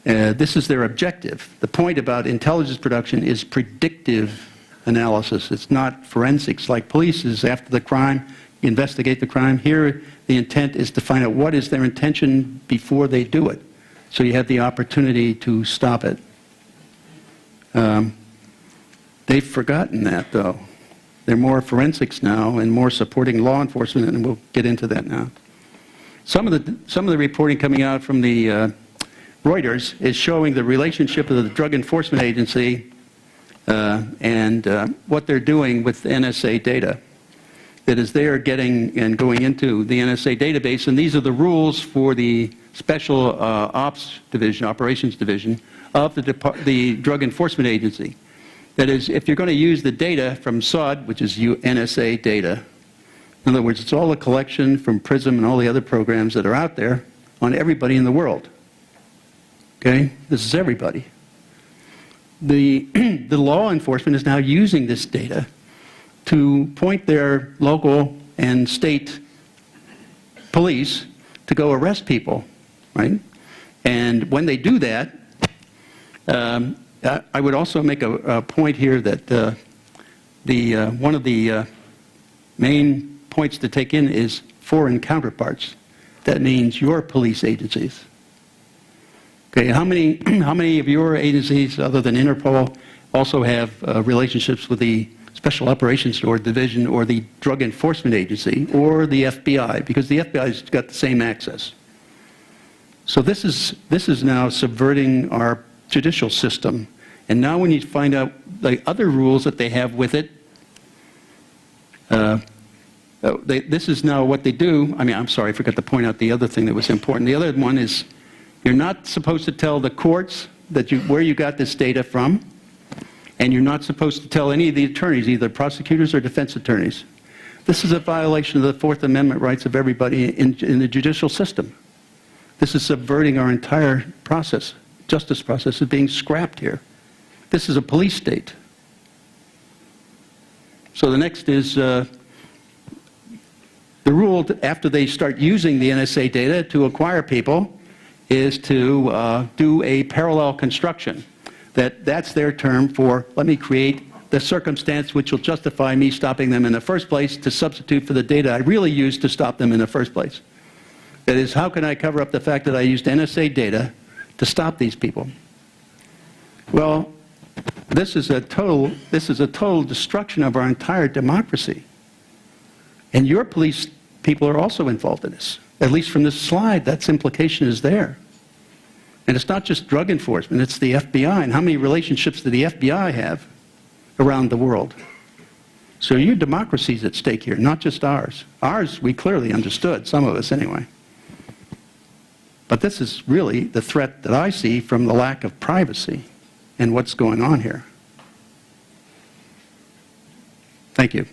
This is their objective. The point about intelligence production is predictive analysis. It's not forensics like police is after the crime, investigate the crime. Here, the intent is to find out what is their intention before they do it, so you have the opportunity to stop it. They've forgotten that, though. They're more forensics now and more supporting law enforcement, and we'll get into that now. Some of the reporting coming out from the Reuters is showing the relationship of the Drug Enforcement Agency and what they're doing with NSA data. That is, they are getting and going into the NSA database, and these are the rules for the Special Ops Division, Operations Division of the Drug Enforcement Agency. That is, if you're going to use the data from SOD, which is NSA data, in other words, it's all a collection from PRISM and all the other programs that are out there on everybody in the world. Okay? This is everybody. The law enforcement is now using this data to point their local and state police to go arrest people, right? And when they do that, I would also make a point here that one of the main points to take in is foreign counterparts. That means your police agencies. Okay, how many of your agencies, other than Interpol, also have relationships with the Special Operations Division or the Drug Enforcement Agency or the FBI? Because the FBI's got the same access. So this is now subverting our judicial system. And now when you find out the other rules that they have with it, this is now what they do. I mean, I'm sorry, I forgot to point out the other thing that was important. The other one is you're not supposed to tell the courts that where you got this data from, and you're not supposed to tell any of the attorneys, either prosecutors or defense attorneys. This is a violation of the Fourth Amendment rights of everybody in the judicial system. This is subverting our entire process. Justice process is being scrapped here. This is a police state. So the next is the rule after they start using the NSA data to acquire people is to do a parallel construction. That's their term for, let me create the circumstance which will justify me stopping them in the first place to substitute for the data I really used to stop them in the first place. That is, how can I cover up the fact that I used NSA data to stop these people? Well, this is a total destruction of our entire democracy. And your police people are also involved in this. At least from this slide, that implication is there. And it's not just drug enforcement, it's the FBI. And how many relationships do the FBI have around the world? So your democracy is at stake here, not just ours. Ours, we clearly understood, some of us anyway. But this is really the threat that I see from the lack of privacy and what's going on here. Thank you.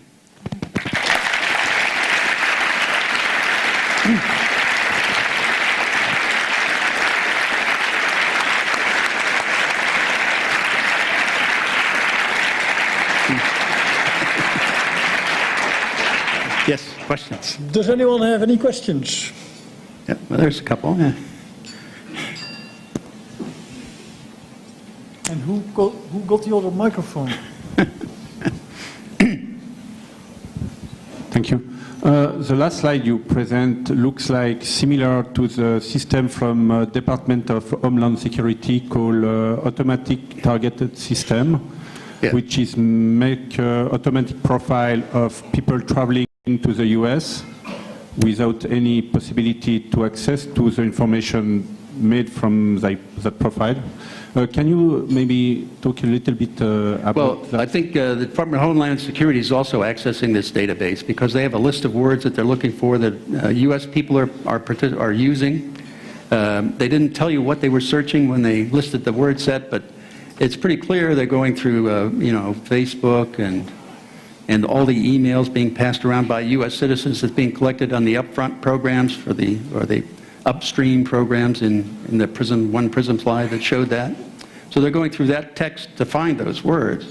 Yes, questions?
Does anyone have any questions?
Yeah, well, there's a couple. Yeah.
And who got the other microphone?
Thank you. The last slide you present looks like similar to the system from Department of Homeland Security called Automatic Targeted System, yeah, which is make automatic profile of people traveling to the US without any possibility to access to the information made from that profile. Can you maybe talk a little bit about that?
I think the Department of Homeland Security is also accessing this database because they have a list of words that they're looking for that U.S. people are using. They didn't tell you what they were searching when they listed the word set, but it's pretty clear they're going through, Facebook and all the emails being passed around by U.S. citizens that's being collected on the upfront programs or the upstream programs in the one PRISM slide that showed that. So they're going through that text to find those words,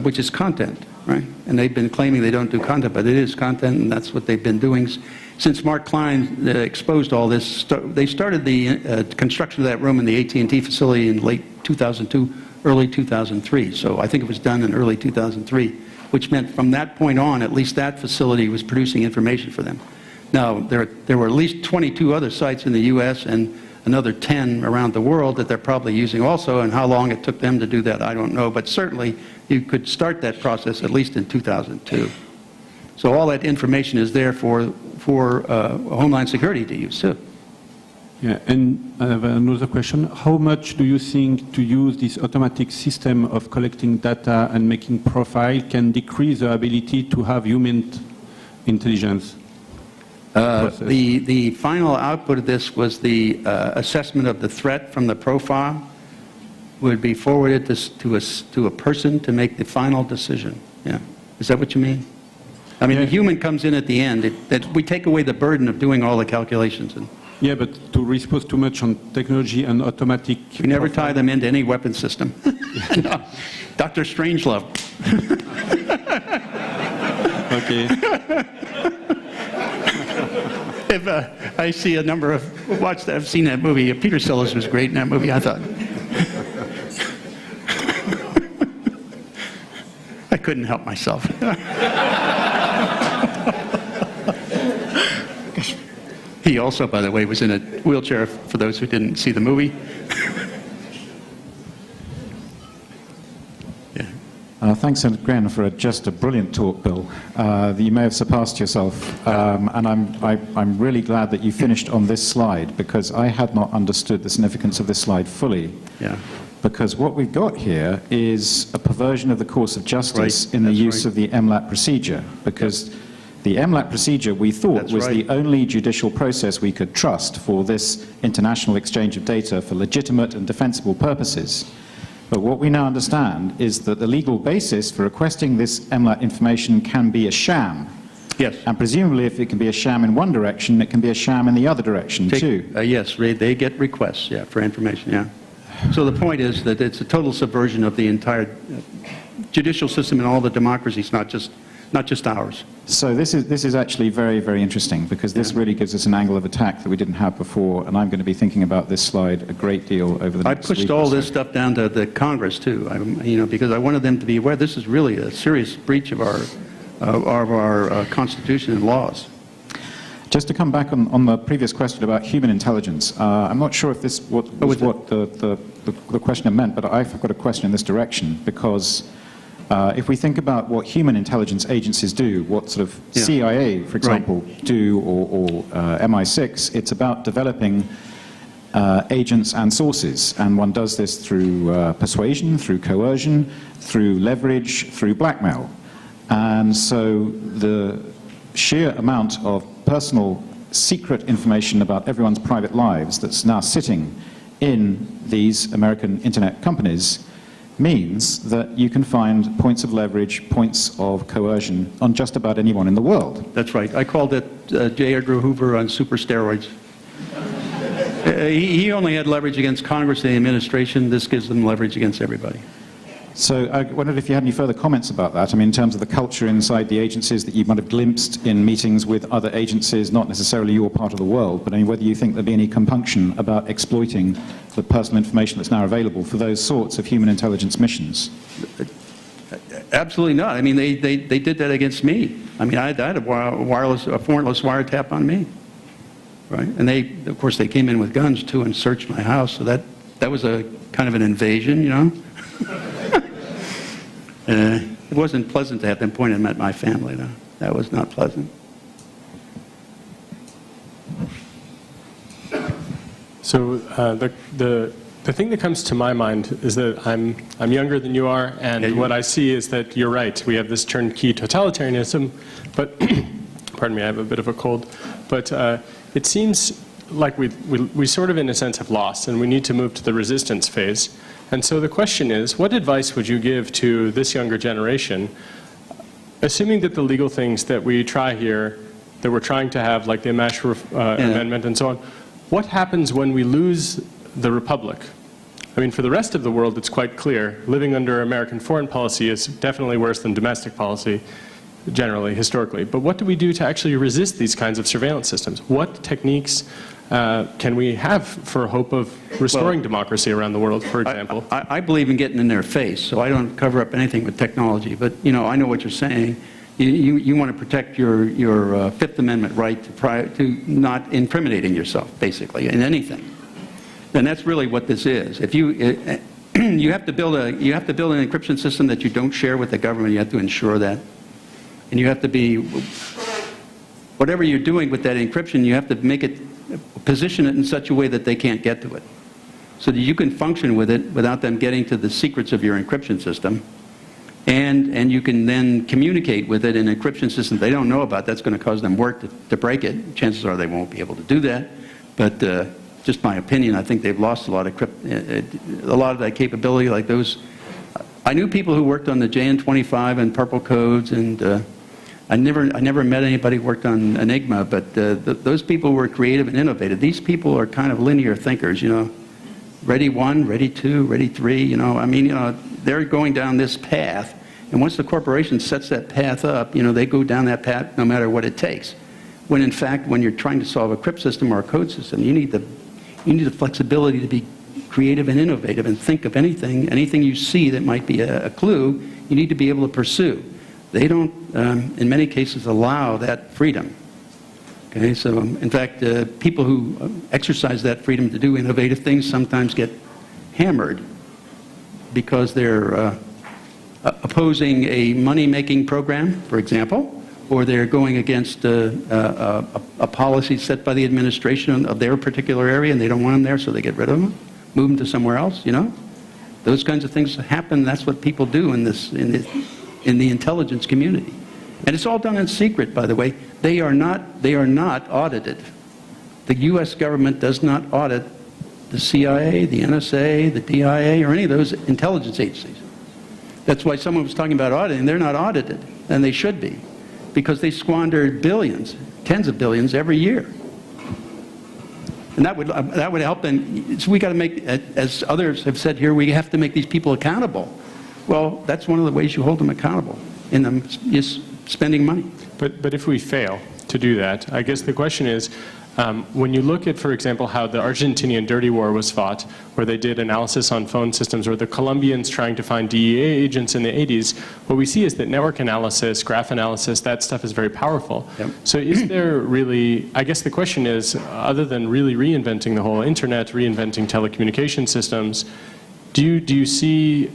which is content, right? And they've been claiming they don't do content, but it is content, and that's what they've been doing. Since Mark Klein exposed all this, they started the construction of that room in the AT&T facility in late 2002, early 2003. So I think it was done in early 2003, which meant from that point on, at least that facility was producing information for them. Now, there were at least 22 other sites in the U.S. and another 10 around the world that they're probably using also, and how long it took them to do that, I don't know. But certainly, you could start that process at least in 2002. So all that information is there for Homeland Security to use, too.
Yeah, and I have another question. How much do you think to use this automatic system of collecting data and making profile can decrease the ability to have human intelligence?
The final output of this was the assessment of the threat from the profile would be forwarded to a person to make the final decision. Yeah, is that what you mean? I mean, the human comes in at the end. That we take away the burden of doing all the calculations.
Yeah, but to repose too much on technology and automatic...
We never tie them into any weapon system. No. Dr. Strangelove.
Okay.
If I see a number of... I've seen that movie. Peter Sellers was great in that movie, I thought. I couldn't help myself. He also, by the way, was in a wheelchair, for those who didn't see the movie.
Yeah. Thanks again for just a brilliant talk, Bill. You may have surpassed yourself, and I'm really glad that you finished on this slide, because I had not understood the significance of this slide fully.
Yeah.
Because what we've got here is a perversion of the course of justice in the use of the MLAT procedure, because the MLAT procedure, we thought, was the only judicial process we could trust for this international exchange of data for legitimate and defensible purposes. But what we now understand is that the legal basis for requesting this MLAT information can be a sham.
Yes.
And presumably, if it can be a sham in one direction, it can be a sham in the other direction, too.
Yes, they get requests, for information, So the point is that it's a total subversion of the entire judicial system in all the democracies, not just ours.
So this is actually very, very interesting, because this really gives us an angle of attack that we didn't have before, and I'm going to be thinking about this slide a great deal over the next week.
I pushed all this stuff down to the Congress too, because I wanted them to be aware this is really a serious breach of our Constitution and laws.
Just to come back on the previous question about human intelligence, I'm not sure if this was what the questioner meant, but I've got a question in this direction, because if we think about what human intelligence agencies do, what sort of CIA, for example, do, or MI6, it's about developing agents and sources. And one does this through persuasion, through coercion, through leverage, through blackmail. And so the sheer amount of personal secret information about everyone's private lives that's now sitting in these American internet companies means that you can find points of leverage, points of coercion on just about anyone in the world.
That's right. I called it J. Edgar Hoover on super steroids. He only had leverage against Congress and the administration. This gives them leverage against everybody.
So I wondered if you had any further comments about that. I mean, in terms of the culture inside the agencies that you might have glimpsed in meetings with other agencies, not necessarily your part of the world, but I mean, whether you think there'd be any compunction about exploiting the personal information that's now available for those sorts of human intelligence missions.
Absolutely not. I mean, they did that against me. I mean, I had a warrantless wiretap on me, right? And of course, they came in with guns too and searched my house. So that was a kind of an invasion, you know. It wasn't pleasant to have them pointed at my family, though. That was not pleasant.
So the thing that comes to my mind is that I'm younger than you are, and what I see is that you're right. We have this turnkey totalitarianism, but pardon me, I have a bit of a cold. But it seems like we sort of, in a sense, have lost, and we need to move to the resistance phase. And so the question is, what advice would you give to this younger generation, assuming that the legal things that we try here, that we're trying to have, like the Amash Amendment and so on, what happens when we lose the Republic? I mean, for the rest of the world, it's quite clear. Living under American foreign policy is definitely worse than domestic policy, generally, historically. But what do we do to actually resist these kinds of surveillance systems? What techniques can we have for hope of restoring democracy around the world, for example?
I believe in getting in their face, so I don't cover up anything with technology. But, you know, I know what you're saying. You want to protect your Fifth Amendment right to not incriminating yourself, basically, in anything. And that's really what this is. If you have to build an encryption system that you don't share with the government. You have to ensure that, and you have to be whatever you're doing with that encryption. You have to make it, position it in such a way that they can't get to it, so that you can function with it without them getting to the secrets of your encryption system. And you can then communicate with it in an encryption system they don't know about. That's going to cause them work to break it. Chances are they won't be able to do that. But just my opinion, I think they've lost a lot of that capability. Like those, I knew people who worked on the JN25 and Purple codes, and I never met anybody who worked on Enigma. But those people were creative and innovative. These people are kind of linear thinkers, you know. Ready 1, ready 2, ready 3. You know, I mean, you know, they're going down this path. And once the corporation sets that path up, you know, they go down that path no matter what it takes. When in fact, when you're trying to solve a crypt system or a code system, you need the flexibility to be creative and innovative and think of anything you see that might be a clue, you need to be able to pursue. They don't, in many cases, allow that freedom. Okay, so in fact, people who exercise that freedom to do innovative things sometimes get hammered because they're opposing a money-making program, for example, or they're going against a policy set by the administration of their particular area, and they don't want them there, so they get rid of them, move them to somewhere else. You know, those kinds of things happen. That's what people do in the intelligence community, and it's all done in secret. By the way, they are not audited. The U.S. government does not audit the CIA, the NSA, the DIA, or any of those intelligence agencies. That's why someone was talking about auditing. They're not audited, and they should be, because they squander billions, tens of billions every year. And that would help. And so we got to make, as others have said here, we have to make these people accountable. Well, that's one of the ways you hold them accountable, in them is spending money.
But if we fail to do that, I guess the question is, when you look at, for example, how the Argentinian dirty war was fought, where they did analysis on phone systems, or the Colombians trying to find DEA agents in the 80s, what we see is that network analysis, graph analysis, that stuff is very powerful. Yep. So is there really, I guess the question is, other than really reinventing the whole internet, reinventing telecommunication systems, do you see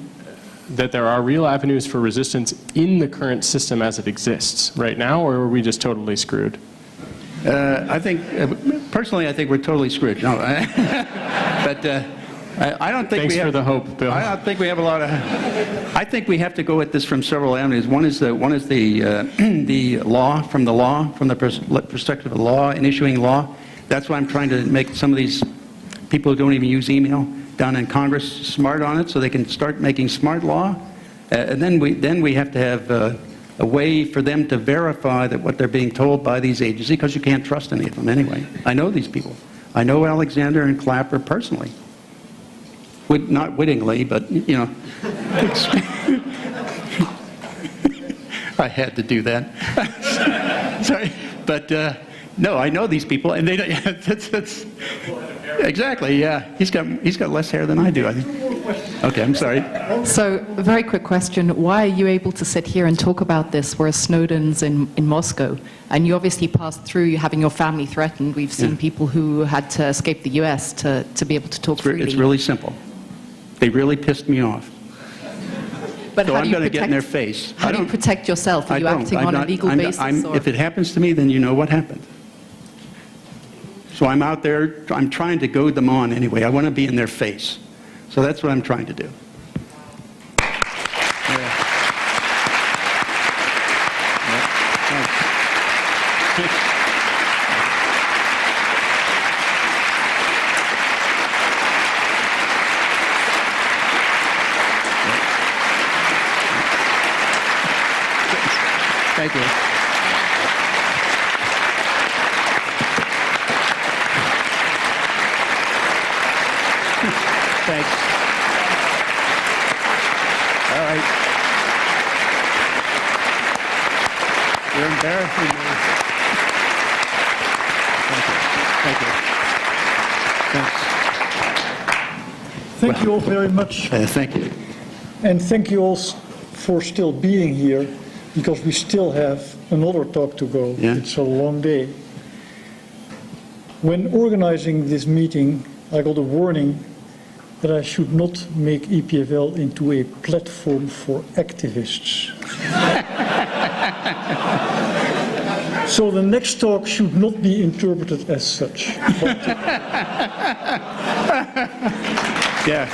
that there are real avenues for resistance in the current system as it exists right now, or are we just totally screwed?
I think, personally, I think we're totally screwed. No, but I don't think
Thanks
we have.
for the hope, Bill.
I don't think we have a lot of. I think we have to go at this from several avenues. One is the law, from the perspective of law and issuing law. That's why I'm trying to make some of these people who don't even use email down in Congress smart on it, so they can start making smart law. And then we have to have a way for them to verify that what they're being told by these agencies, because you can't trust any of them anyway. I know these people. I know Alexander and Clapper personally. Not wittingly, but, you know. I had to do that. Sorry. But, no, I know these people, and they don't. That's exactly, yeah. He's got less hair than I do, I think. Okay, I'm sorry.
So, a very quick question. Why are you able to sit here and talk about this, whereas Snowden's in Moscow? And you obviously passed through having your family threatened. We've seen people who had to escape the US to be able to talk freely.
It's really simple. They really pissed me off.
But
So
how
I'm
do you
going to get in their
protect-
face.
How
I
do you
don't-
protect yourself? Are
I
you
don't.
acting
I'm
on a
not-
legal
I'm not-
basis? or-
If it happens to me, then you know what happened. So I'm out there, I'm trying to goad them on anyway. I want to be in their face. So that's what I'm trying to do. Thank you. Thanks. All right. You're embarrassing me. Thank you. Thank you. Thanks.
Thank you all very much.
Thank you.
And thank you all for still being here, because we still have another talk to go.
Yeah.
It's a long day. When organizing this meeting, I got a warning that I should not make EPFL into a platform for activists. So the next talk should not be interpreted as such.
Yeah.